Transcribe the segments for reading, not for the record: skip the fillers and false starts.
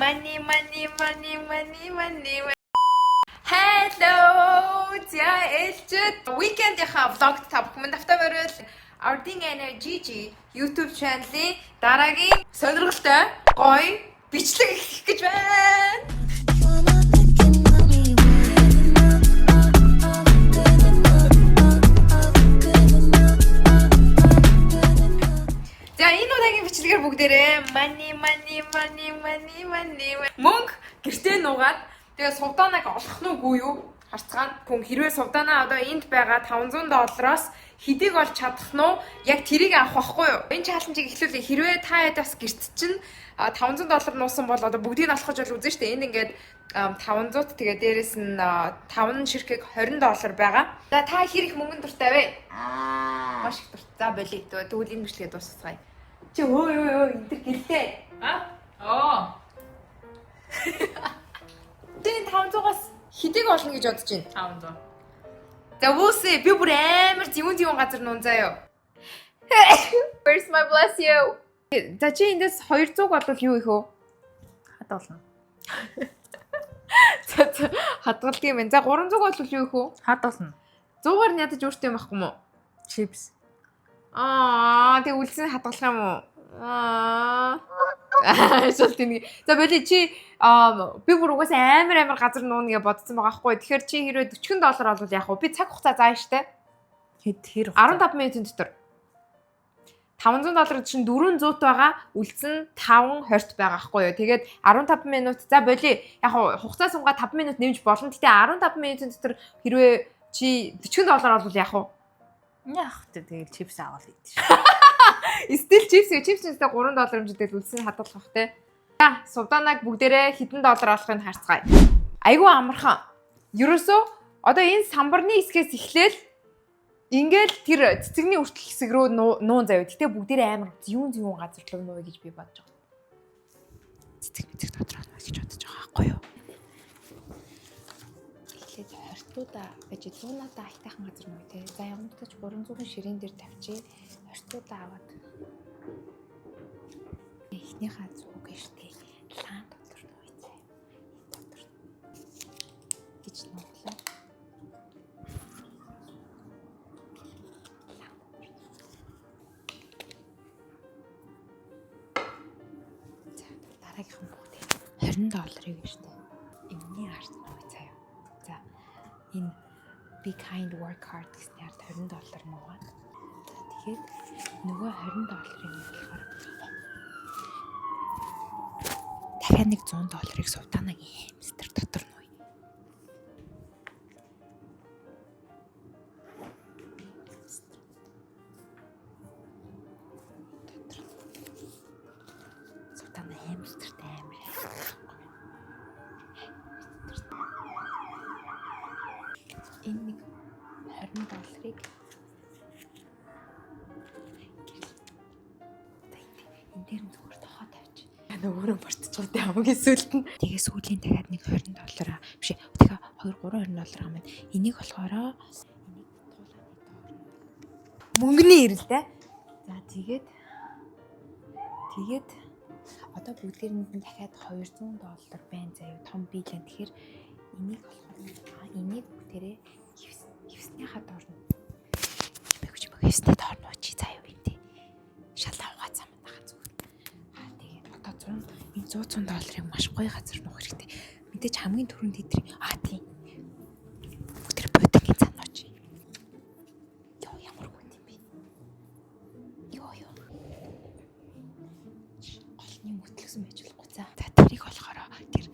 Money. Hello! За ээлжид weekend-ийнхаа vlog та бүхэн давтаа барил Arding Energy YouTube channel-ийн дараагийн сонирхолтой гоё бичлэг эхлэх гэж байна. За энэ удаагийн бичлэгээр бүгдээрээ money мөнгө гэртээ нуугаад тэгээ сувдаанаг олох нь үгүй юу? Харцгаана. Хүн хэрвээ сувдаанаа одоо энд байгаа $500-оос хэдийг олж чадах нь уу? Яг тэрийг авах байхгүй юу? Энэ чаленжийг эхлүүлээ. Хэрвээ та ядаас гэрт чинь $500 нуусан бол одоо бүгдийг нь олох гэж бол үзэн штэ. Энд ингээд 500 тэгээ дээрэс нь 5 ширхэг $20 байгаа. За та хэр их мөнгөнд дуртай вэ? Маш их дуртай. За болий. Тэгвэл энэ бичлэгээ дуусгацгаая. Чи өө энэ төр гэлтэй. Тэн 500-аас хэдийг олно гэж бодож байна? 500. За үсээ би бүр амар зүүн газар нуун заяа. Where's my bless you? За чи эндээс 200 болвол юу их вэ? Хадгална. За хадгалдаг юм байна. За 300 болвол юу их вэ? Хадгална. 100-аар нь ядаж өөртөө юм ахгүй юу? Чипс. Тэг үлдсэн хадгалах юм уу? Шил тийм. За боли чи би бүр угаасаа амар газар нууна гэж бодсон байгаа хгүй. Тэгэхээр чи хэрвээ $40 олвол яах вэ? Би цаг хугацаа заая штэ. Хэр 15 минутын дотор. $500 чинь 400 байгаа. Үлдсэн 520 байгаа хгүй юу. Тэгээд 15 минут. За боли яг хугацаа сунгаа 5 минут нэмж болно. Гэтэ 15 минутын дотор хэрвээ чи $40 олвол яах вэ? Яах вэ? Тэгээд чипс аваад идэж. Стил чипстэй $3 хэмжээтэй үлдсэн хадгалах бах те. За сувдаанаг бүгдээрээ хэдэн доллар олохыг харцгаая. Айгу амархан. Ерөөсөө одоо энэ самбарны хэсгээс эхлээл ингээл тэр цэцэгний үртэл хэсэг рүү нуун заяа. Гэтэ бүгдээрээ амар зүүн газар руу нууя гэж би бодож байгаа. Цэцэг дотроо нууя гэж бодож байгаа байхгүй юу? Эхлээд хортуудаа байж 100-аад айтайхан газар нууя те. За ямартай ч 300-ын ширээн дээр тавьчих. Хортуудаа аваад эхнийхээ зүг штэ лаан дотор нууцаа. Дотор гэж нуудлаа. За дараагийнхан бүгд $20 штэ. Энэний ард нууцаа. За энэ be kind work hard гэснээр $20 нуугаад. Тэгээд нөгөө $20-ыг болохоор дахиад нэг $100-ыг сувдаанагийн хэмстэр дотор нууя. Сувдаана хэмстэртэй амар. Энэ нэг $20-ыг энэ дээр нь зүгээр тохоо тавьчих. Өөрөө мартчихсан тэ хамгийн сүүлд нь. Тэгээ сүүлийн дахиад нэг $20 биш. Тэгээ 2-3 $20 юм байна. Энийг болохоор энийг туулаад мөнгөний ирэлтэй. За тэгээд одоо бүгдээрэнд нь дахиад $200 байна заяа. Том бийлэн. Тэгэхээр энийг болохоор энийг бүгдээрээ хевснийхаа доор нь хевсний доор нь очи заяа бинтээ. Шалаа угаацсан байна зүг. Энэ $100 маш гоё газар нуух хэрэгтэй. Мэдээж хамгийн түрүүнд тэдрий. Тийм. Бүгд бодгийн цан нууч. Ямар хүн юм бэ? Голны мөтлөсөн байж болохгүй. За тэрийг болохоор тэр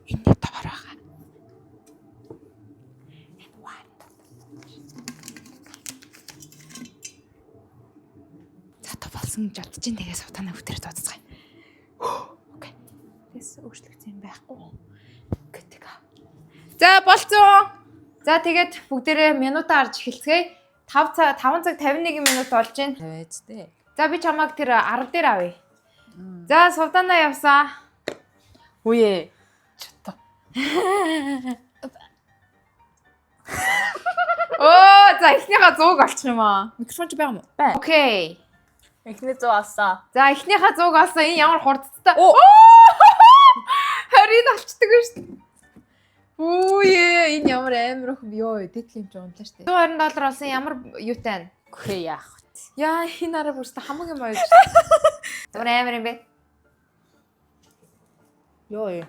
энэ доор байгаа. За болсон гэж бодож ин тэгээс сувдаанаа бүтээр дуудацгаая. Окей. Тэс өөрчлөгдсөн юм байхгүй. Гэтэг. За болцсон. За тэгээд бүгдээрээ минутаа арж эхэлцгээе. 5 цаг 51 минут болж байна. Тавьцтэй. За би чамайг тэр арга дээр авъя. За сувдаанаа явсан. Үе. Чото. За эхнийхээ 100-г олчих юм аа. Микрофон ч байгаа юм уу? Бай. Окей. Эхний 100 алсаа. За эхнийхээ 100-г олсон. Энэ ямар хурдтай. Энэ ямар амар өх ёо дээдл юм чи унлаа штэ. $120 олсон ямар юутай байна? Үхээ яах вэ? Яа энэ араа бүрстэ хамаг юм аяж. Ямар амар юм бэ? Ёо.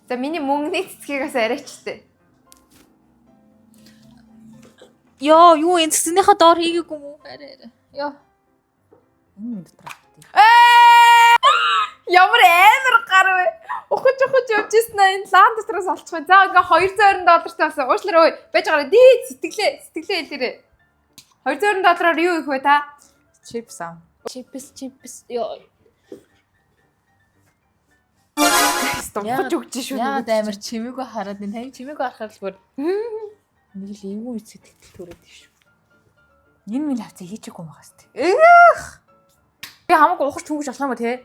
За миний мөнгөний цэцгийг бас арайчтэй. Ёо, юу энэ цэцгийнхаа доор хийгээгүй юм уу? Арай. Ёо. Энэ дотор авт. Ямар амар гар вэ? Ухаж явжсэн энэ лаан дотроос олчих вэ? За ингээ $220 таасан. Уушлаа өө байж гараа дий сэтгэлээ хэлээрээ. $220 юу их вэ та? Чипс аа. Чипс. Ёо. Ухаж өгч шүү. Яагаад амар чимээгүй хараад энэ тань чимээгүй харахаар л бүр нэг л эвгүй сэтгэл төрөөд шүү. Энэ минь хавцаа хийчихгүй юм байгаас тээ. Би хамаагүй ухаж түнгэж болох юм ба те?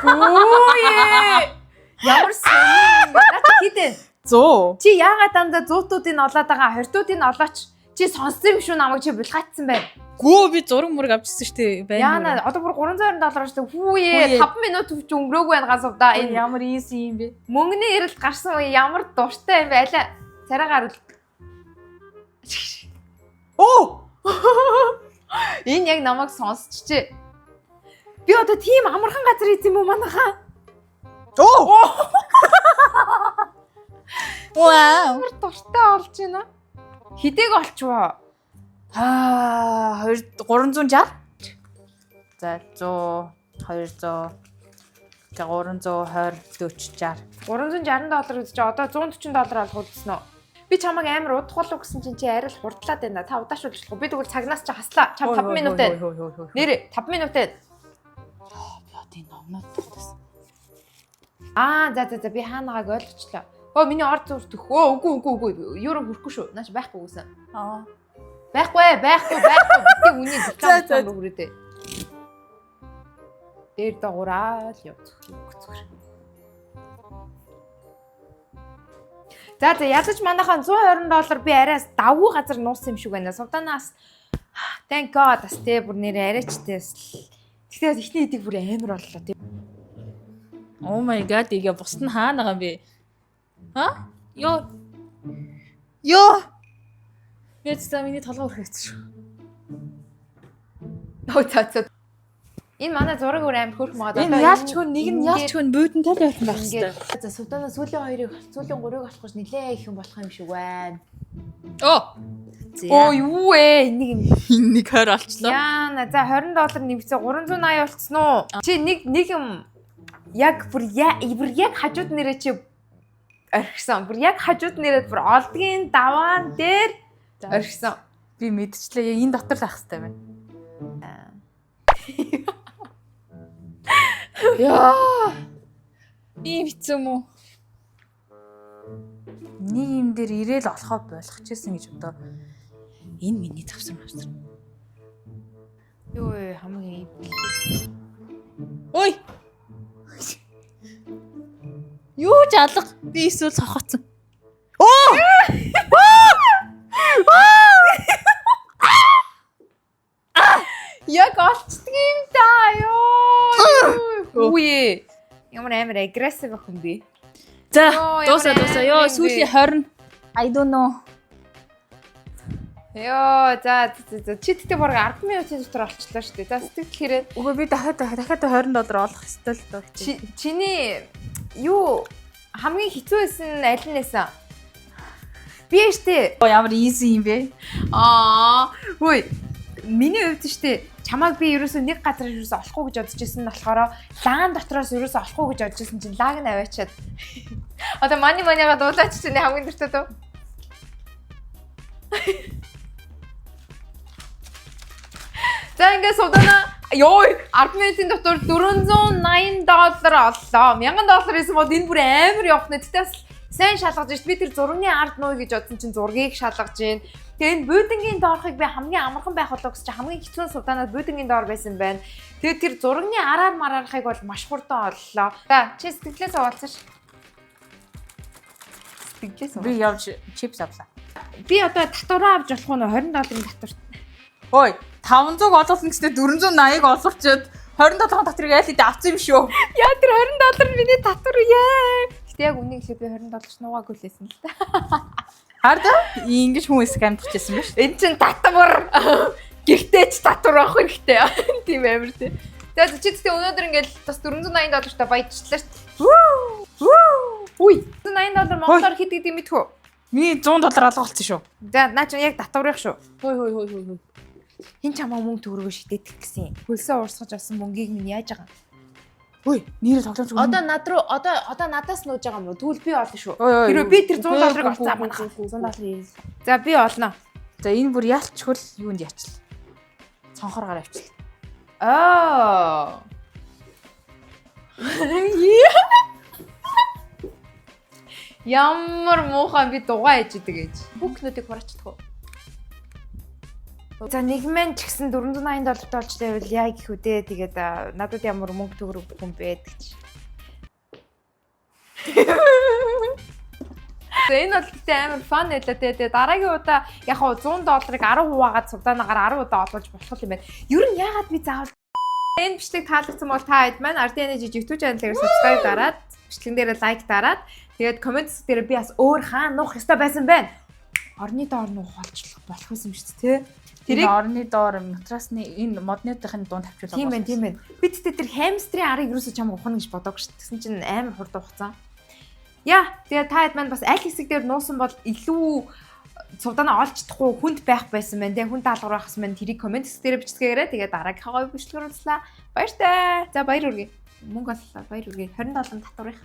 Өөе! Ямар сонир. Наад хитэн. 100. Чи яагаад дандаа 100-уудыг олоод байгаа 20-уудыг олооч. Чи сонссон юм шүү намайг чи булгаацсан байна. Гүү би зураг мураг авчихсан шүү дээ. Яана одоо бүр $320 шүү. Хүүе 5 минут ч өнгөрөөгүй байна гасавда. Энэ ямар easy юм бэ? Мөнгөний эрэлт гарсан үе ямар дуртай юм бэ? Алаа царай гарвал. Оо! Энэ яг намайг сонсчихжээ. Би одоо тийм амархан газар ийц юм уу манайхаа? Оо! Вау! Ямар дуртай олж байна. Хидэг олчвоо. 360. За 100, 200. За 320, 40, 60. $360 гэж одоо $140 олох үзсэн үү? Би чамайг амар удахгүй гэсэн чинь чи арай л хурдлаад байна. Та удаашруулчихгүй. Би тэгвэл цагнаас чи хаслаа. Чам 5 минут байна. Нэр 5 минут байна. Би одоо энэ номнод тутас. За би хаанагааг ойлгочлоо. Оо миний орд зүр төх. Үгүй. Юуруу хүрхгүй шүү. Наач байхгүй гүйсэн. Байхгүй. Битгий үний диплом хүрээдээ. Дээр дагуураа л явц. За ядаж манайхан $120 би арайс давгүй газар нуусан юм шиг байна. Сувданаас thank god бас тэ бүр нэрээ арайчтайс. Тэгтээ ихний эдэг бүр амар боллоо тийм. Oh my god, игээ бусд нь хаана байгаа юм бэ? Ха? Ёо. Яц та миний толгой өрхөцсөн шүү. Нөө. Энэ манай зураг өөр амар хөөрх маад Энэ яалч хүн нэг нь яалч хүн бүйдэн тал байх байх хэвээр. За сувданаа сүүлийн 3-ыг олох гэж нилээ их юм болох юм шиг байна. Оо юу вэ? Энийг нэг 20 олчлоо. Яана за $20 нэмэгцээ $380 болцсон уу? Чи нэг юм яг бүр яг хажууд нэрээ чи орхисон. Бүр яг хажууд нэрээ бүр олдгийн даваан дээр орхисон. Би мэдчихлээ. Энэ дотор л ах хэвээр байна. Яа. Ийм хэцүү мүү? Нэг юм дээр ирээл олохоо болгочихсон гэж одоо энэ миний завсар. Юу хамгийн Ой. Юу ч алга. Би эсвэл сохоцсон. яг олцдог юм да ёо. Үе. Ямар амар агрессив ах юм бэ? За, дуусаа. Ёо, сүүлийн 20. I don't know. Ёо, за чи тэгтээ бараг 10 минутын дотор олчлоо шүү дээ. За сэтгэл хэрэг. Үгүй би дахиад $20 олох ёстой л доо. Чиний юу хамгийн хэцүү байсан аль нь нэсэн? Би штэ. Ямар easy юм бэ? Хөөе. Миний хувьд штэ чамайг би ерөөсөө нэг газар ерөөсөө олохгүй гэж бодож ирсэн нь болохоор лаан дотроос ерөөсөө олохгүй гэж бодож ирсэн чинь лаг нь аваачаад. Одоо манийгаа дуулаач чинь хамгийн дуртай дөө. За ингээд сувданаа ёо 10 минутын дотор $480 оллоо. $1000 гэсэн бод энэ бүр амар явах нэ. Тэгтээ сайн шалгаж шít. Би тэр зургийн ард нууя гэж бодсон чинь зургийг шалгаж гин. Тэгээ энэ бүйдэнгийн доорхыг би хамгийн амархан байх болоо гэж хамгийн хэцүү сувданаад бүйдэнгийн доор байсан байна. Тэгээ тэр зургийн араар мараарахыг бол маш хурдан оллоо. За чи сэтгэлээс уулзаш. Би явж чипс авлаа. Би одоо татвараа авч болох нь $20 татвар. Ой, 500 олуулсан гэснээр $480 олгочод 27 татврыг айл хэдэ авсан юм шүү. Яа тэр $20 миний татвар яа. Гэтэ яг үнийг хэлээ би $20 нуугаагүй лээсэн л та. Хард ингэж хүн эсэх амьдчихсан байна шүү. Энд чин татвар. Гэхдээ ч татвар авах хэрэгтэй. Тийм амар тий. Тэгээд чи тэгтээ өнөөдөр ингээл бас $480 та баяжчлаа шүү. Үй. $480 монголоор хэд гэдэг мэдхүү? Миний $100 алга болсон шүү. За наа чи яг татварах шүү. Хөөе. Хин чамаа мөнгө төгрөгөө шидээх гэсэн. Хөлсөө уурсгаж авсан мөнгийг минь яаж байгаа? Хөөе, нэрээ тоглоомч. Одоо над руу одоо надаас нууж байгаа юм уу? Тэгвэл би олно шүү. Хэрвээ би тэр $100 олцоо манах. $100. За би олно. За энэ бүр яалчгүй юунд яачлаа. Цонхоор гараа авчлаа. Аа. Ямар муухай би дугаа ээж идэг ээж. Бүкнүүдийг хураачдаг уу? За нэгмэн ч гэсэн $480 болж байвал яа гэх үдээ тэгээд надад ямар мөнгө төгрөг хүн бэ гэж. За энэ бол гэдэг амар фан байлаа тэгээд дараагийн удаа яг хоо $100-ыг 10 хуваагаад цугтаагаар 10 удаа олуулж болох юм байна. Ер нь яагаад би заавал энэ бичлэг таалагдсан бол та хэд маань RD Energy YouTube channel-ээр subscribe дараад бичлэгэн дээр лайк дараад тэгээд коммент дээр би бас өөр хаана нуух ёстой байсан бэ? Орны доор нуух болчих болох юм шүү дээ тий. Тэрийг орны доор матрасны энэ моднуудын дунд тавьчихлаа. Тийм байна. Би тэгтээ тэр хамстрийн арыг юусоо чамд ухна гэж бодоагүй шүү дээ. Тэгсэн чинь амар хурд ухсан. Яа, тэгээ та хэд маань бас аль хэсэг дээр нуусан бол илүү цугдаанаа олж чадахгүй хүнд байх байсан байна. Тэгээ хүн даалгавар байхсан байна. Тэрийг коммент дээр бичцгээгээрэй. Тэгээ дараагийнхаа бичлэгээр үзлээ. Баяртай. За баяр үргээ. Мөнгө оллоо. Баяр үргээ. $20 татварах.